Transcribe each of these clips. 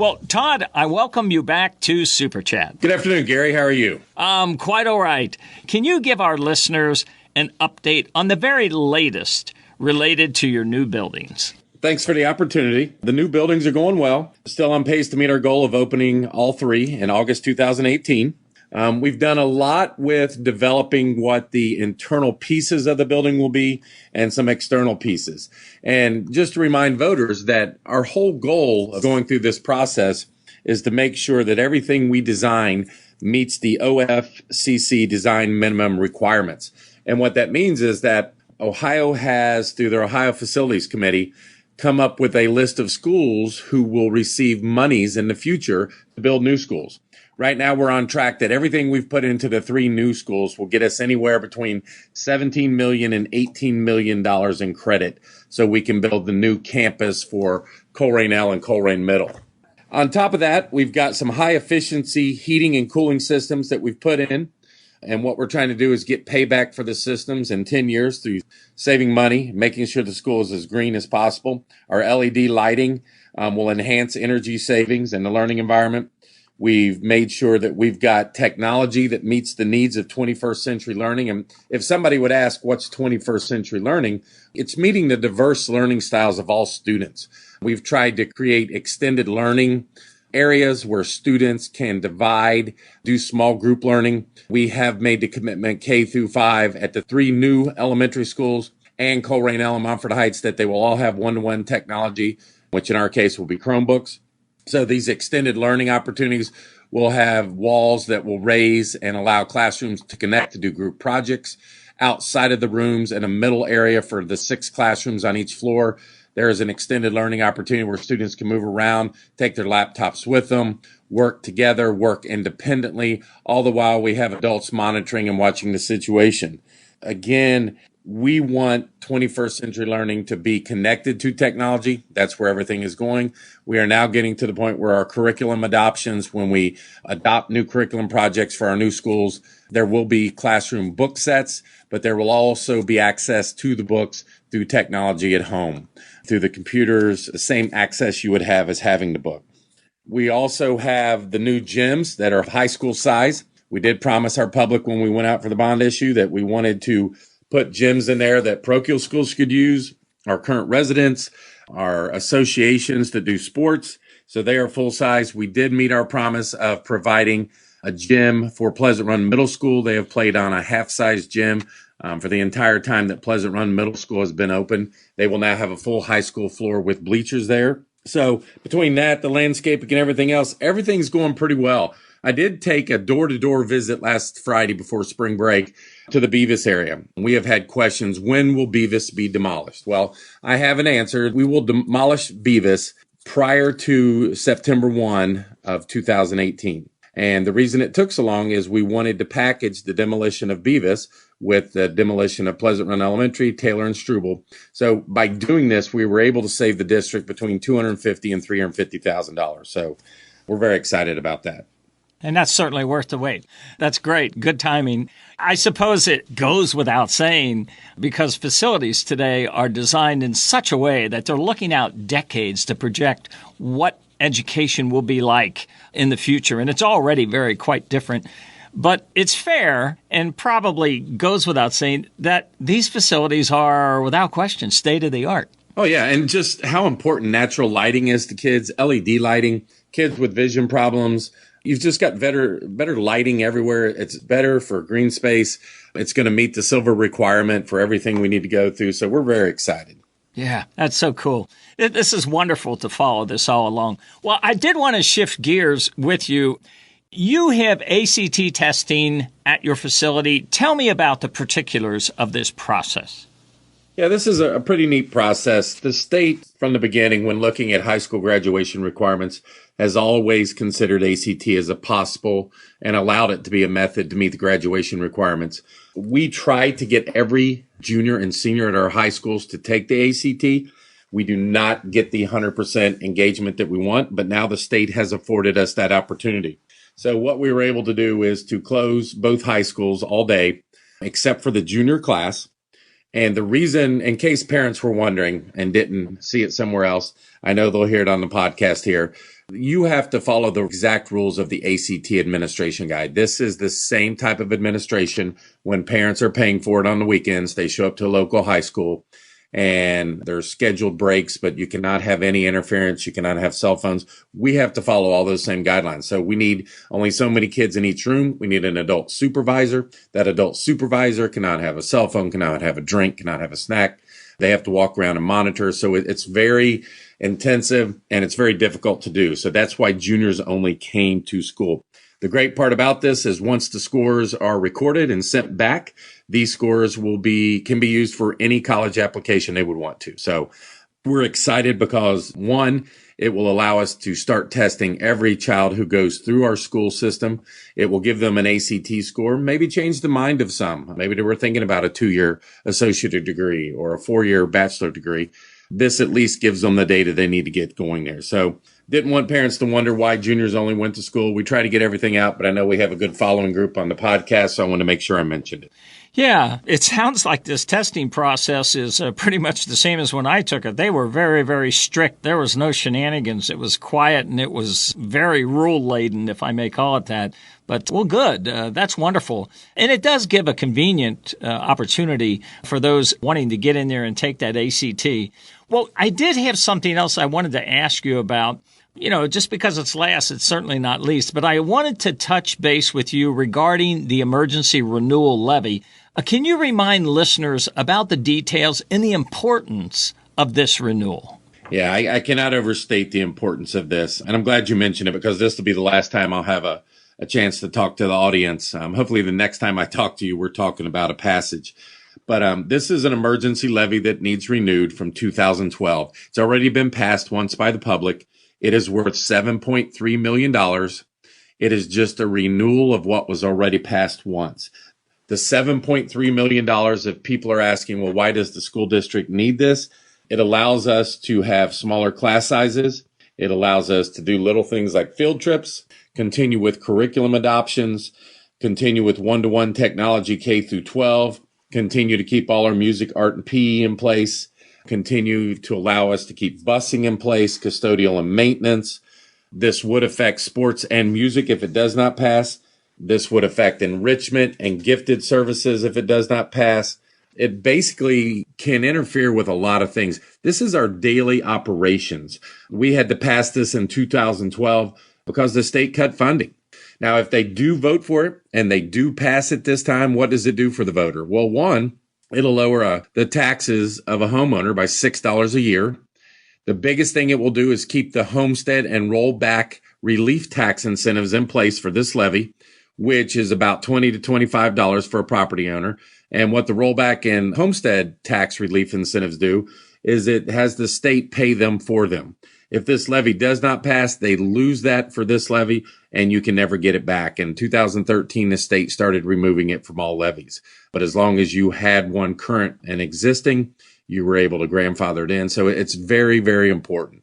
Well, Todd, I welcome you back to SuperChat. Good afternoon, Gary. How are you? Quite all right. Can you give our listeners an update on the very latest related to your new buildings? Thanks for the opportunity. The new buildings are going well. Still on pace to meet our goal of opening all three in August 2018. We've done a lot with developing what the internal pieces of the building will be and some external pieces. And just to remind voters that our whole goal of going through this process is to make sure that everything we design meets the OFCC design minimum requirements. And what that means is that Ohio has, through their Ohio Facilities Committee, come up with a list of schools who will receive monies in the future to build new schools. Right now, we're on track that everything we've put into the three new schools will get us anywhere between $17 million and $18 million in credit so we can build the new campus for Colerain-L and Colerain Middle. On top of that, we've got some high efficiency heating and cooling systems that we've put in. And what we're trying to do is get payback for the systems in 10 years through saving money, making sure the school is as green as possible. Our LED lighting will enhance energy savings in the learning environment. We've made sure that we've got technology that meets the needs of 21st century learning. And if somebody would ask, what's 21st century learning? It's meeting the diverse learning styles of all students. We've tried to create extended learning areas where students can divide, do small group learning. We have made the commitment K through 5 at the three new elementary schools and Colerain-L and Montford Heights that they will all have one-to-one technology, which in our case will be Chromebooks. So these extended learning opportunities will have walls that will raise and allow classrooms to connect to do group projects. Outside of the rooms in a middle area for the 6 classrooms on each floor, there is an extended learning opportunity where students can move around, take their laptops with them, work together, work independently, all the while we have adults monitoring and watching the situation. Again, we want 21st century learning to be connected to technology. That's where everything is going. We are now getting to the point where our curriculum adoptions, when we adopt new curriculum projects for our new schools, there will be classroom book sets, but there will also be access to the books through technology at home, through the computers, the same access you would have as having the book. We also have the new gyms that are high school size. We did promise our public when we went out for the bond issue that we wanted to put gyms in there that parochial schools could use, our current residents, our associations that do sports. So they are full size. We did meet our promise of providing a gym for Pleasant Run Middle School. They have played on a half-size gym for the entire time that Pleasant Run Middle School has been open. They will now have a full high school floor with bleachers there. So between that, the landscaping and everything else, everything's going pretty well. I did take a door-to-door visit last Friday before spring break to the Beavis area. We have had questions, when will Beavis be demolished? Well, I have an answer. We will demolish Beavis prior to September 1 of 2018. And the reason it took so long is we wanted to package the demolition of Beavis with the demolition of Pleasant Run Elementary, Taylor, and Struble. So by doing this, we were able to save the district between $250,000 and $350,000. So we're very excited about that. And that's certainly worth the wait. That's great. Good timing. I suppose it goes without saying, because facilities today are designed in such a way that they're looking out decades to project what education will be like in the future. And it's already quite different. But it's fair and probably goes without saying that these facilities are, without question, state of the art. Oh, yeah. And just how important natural lighting is to kids, LED lighting, kids with vision problems. You've just got better lighting everywhere. It's better for green space. It's going to meet the silver requirement for everything we need to go through. So we're very excited. Yeah, that's so cool. This is wonderful to follow this all along. Well, I did want to shift gears with you. You have ACT testing at your facility. Tell me about the particulars of this process. Yeah, this is a pretty neat process. The state, from the beginning, when looking at high school graduation requirements, has always considered ACT as a possible and allowed it to be a method to meet the graduation requirements. We tried to get every junior and senior at our high schools to take the ACT. We do not get the 100% engagement that we want, but now the state has afforded us that opportunity. So what we were able to do is to close both high schools all day, except for the junior class. And the reason, in case parents were wondering and didn't see it somewhere else, I know they'll hear it on the podcast here. You have to follow the exact rules of the ACT administration guide. This is the same type of administration when parents are paying for it on the weekends. They show up to a local high school and there's scheduled breaks, but you cannot have any interference. You cannot have cell phones. We have to follow all those same guidelines. So we need only so many kids in each room. We need an adult supervisor. That adult supervisor cannot have a cell phone, cannot have a drink, cannot have a snack. They have to walk around and monitor. So it's very intensive and it's very difficult to do. So that's why juniors only came to school. The great part about this is once the scores are recorded and sent back, these scores can be used for any college application they would want to. So we're excited because one, it will allow us to start testing every child who goes through our school system. It will give them an ACT score, maybe change the mind of some. Maybe they were thinking about a 2-year associate degree or a 4-year bachelor degree. This at least gives them the data they need to get going there. So didn't want parents to wonder why juniors only went to school. We try to get everything out, but I know we have a good following group on the podcast, so I want to make sure I mentioned it. Yeah, it sounds like this testing process is pretty much the same as when I took it. They were very, very strict. There was no shenanigans. It was quiet and it was very rule-laden, if I may call it that. But, well, good. That's wonderful. And it does give a convenient opportunity for those wanting to get in there and take that ACT. Well, I did have something else I wanted to ask you about. You know, just because it's last, it's certainly not least. But I wanted to touch base with you regarding the emergency renewal levy. Can you remind listeners about the details and the importance of this renewal? Yeah, I cannot overstate the importance of this. And I'm glad you mentioned it because this will be the last time I'll have a chance to talk to the audience. Hopefully the next time I talk to you, we're talking about a passage. But this is an emergency levy that needs renewed from 2012. It's already been passed once by the public. It is worth $7.3 million. It is just a renewal of what was already passed once. The $7.3 million, if people are asking, well, why does the school district need this? It allows us to have smaller class sizes. It allows us to do little things like field trips, continue with curriculum adoptions, continue with one-to-one technology K through 12, continue to keep all our music, art, and PE in place, continue to allow us to keep busing in place, custodial and maintenance. This would affect sports and music if it does not pass. This would affect enrichment and gifted services if it does not pass. It basically can interfere with a lot of things. This is our daily operations. We had to pass this in 2012 because the state cut funding. Now, if they do vote for it and they do pass it this time, what does it do for the voter? Well, one, it'll lower the taxes of a homeowner by $6 a year. The biggest thing it will do is keep the homestead and rollback relief tax incentives in place for this levy, which is about $20 to $25 for a property owner. And what the rollback and homestead tax relief incentives do is it has the state pay them for them. If this levy does not pass, they lose that for this levy and you can never get it back. In 2013, the state started removing it from all levies. But as long as you had one current and existing, you were able to grandfather it in. So it's very, very important.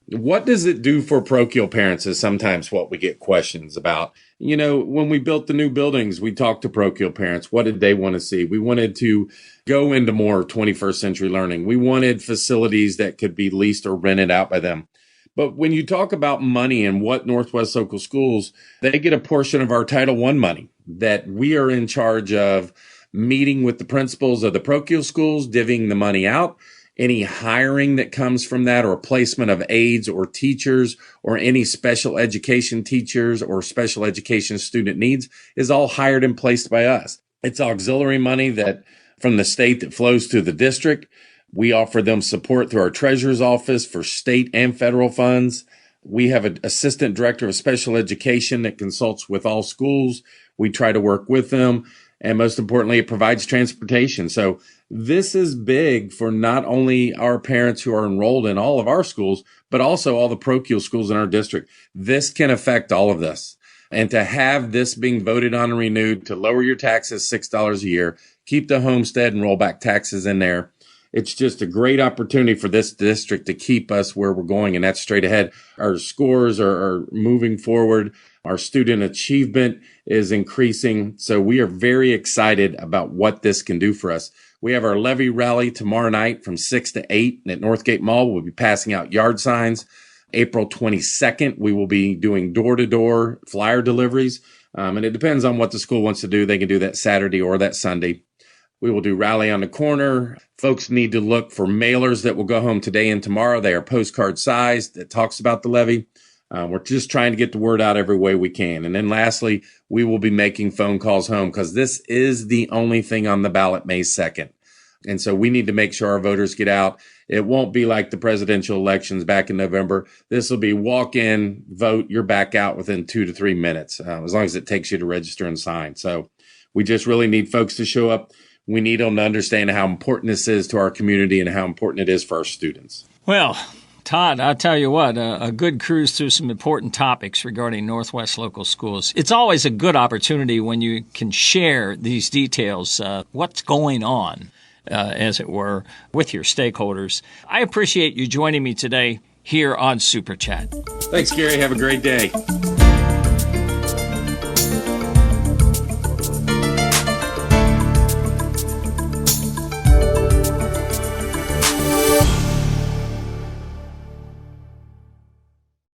What does it do for parochial parents is sometimes what we get questions about. You know, when we built the new buildings, we talked to parochial parents. What did they want to see? We wanted to go into more 21st century learning. We wanted facilities that could be leased or rented out by them. But when you talk about money and what Northwest Local Schools, they get a portion of our Title I money that we are in charge of meeting with the principals of the parochial schools, divvying the money out. Any hiring that comes from that or placement of aides or teachers or any special education teachers or special education student needs is all hired and placed by us. It's auxiliary money that from the state that flows to the district. We offer them support through our treasurer's office for state and federal funds. We have an assistant director of special education that consults with all schools. We try to work with them. And most importantly, it provides transportation. So this is big for not only our parents who are enrolled in all of our schools, but also all the parochial schools in our district. This can affect all of this. And to have this being voted on and renewed to lower your taxes $6 a year, keep the homestead and rollback taxes in there. It's just a great opportunity for this district to keep us where we're going, and that's straight ahead. Our scores are moving forward. Our student achievement is increasing. So we are very excited about what this can do for us. We have our levy rally tomorrow night from 6 to 8 at Northgate Mall. We'll be passing out yard signs. April 22nd, we will be doing door-to-door flyer deliveries. And it depends on what the school wants to do. They can do that Saturday or that Sunday. We will do Rally on the Corner. Folks need to look for mailers that will go home today and tomorrow. They are postcard sized that talks about the levy. We're just trying to get the word out every way we can. And then lastly, we will be making phone calls home because this is the only thing on the ballot May 2nd. And so we need to make sure our voters get out. It won't be like the presidential elections back in November. This will be walk in, vote, you're back out within 2 to 3 minutes, as long as it takes you to register and sign. So we just really need folks to show up. We need them to understand how important this is to our community and how important it is for our students. Well, Todd, I'll tell you what, a good cruise through some important topics regarding Northwest local schools. It's always a good opportunity when you can share these details, what's going on, as it were, with your stakeholders. I appreciate you joining me today here on SuperChat. Thanks, Gary. Have a great day.